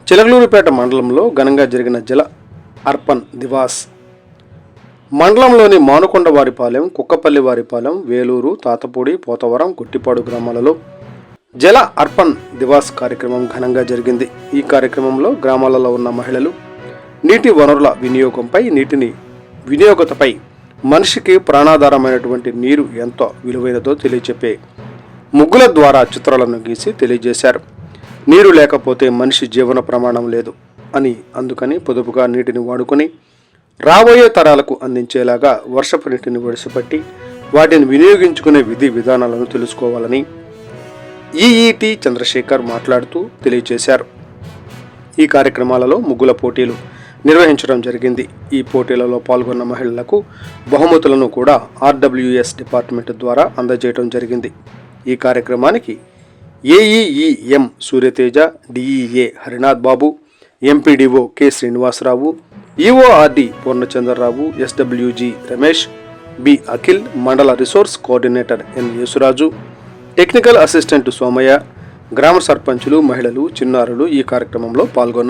చిలకలూరిపేట మండలంలో ఘనంగా జరిగిన జల అర్పణ్ దివాస్ మండలంలోని మానుకొండవారిపాలెం, కుక్కపల్లివారిపాలెం, వేలూరు, తాతపూడి, పోతవరం, గుట్టిపాడు గ్రామాలలో జల అర్పణ్ దివాస్ కార్యక్రమం ఘనంగా జరిగింది. ఈ కార్యక్రమంలో గ్రామాలలో ఉన్న మహిళలు నీటి వనరుల వినియోగంపై, నీటిని వినియోగతపై, మనిషికి ప్రాణాధారమైనటువంటి నీరు ఎంతో విలువైనదో తెలియచెప్పే ముగ్గుల ద్వారా చిత్రాలను గీసి తెలియజేశారు. నీరు లేకపోతే మనిషి జీవన ప్రమాణం లేదు అని, అందుకని పొదుపుగా నీటిని వాడుకొని రాబోయే తరాలకు అందించేలాగా వర్షపు నీటిని ఒడిసిపట్టి వాటిని వినియోగించుకునే విధి విధానాలను తెలుసుకోవాలని ఈఈటి చంద్రశేఖర్ మాట్లాడుతూ తెలియజేశారు. ఈ కార్యక్రమాలలో ముగ్గుల పోటీలు నిర్వహించడం జరిగింది. ఈ పోటీలలో పాల్గొన్న మహిళలకు బహుమతులను కూడా ఆర్డబ్ల్యూఎస్ డిపార్ట్మెంట్ ద్వారా అందజేయడం జరిగింది. ఈ కార్యక్రమానికి AEE M Suryateja, DEA Harinath Babu, MPDO K Srinivasarao, EORD Purnachandrarao, SWG Ramesh, B Akhil, మండల resource coordinator N Yesuraju, technical assistant Somaiah, గ్రామ సర్పంచులు, మహిళలు, చిన్నారులు ఈ కార్యక్రమంలో పాల్గొన్నారు.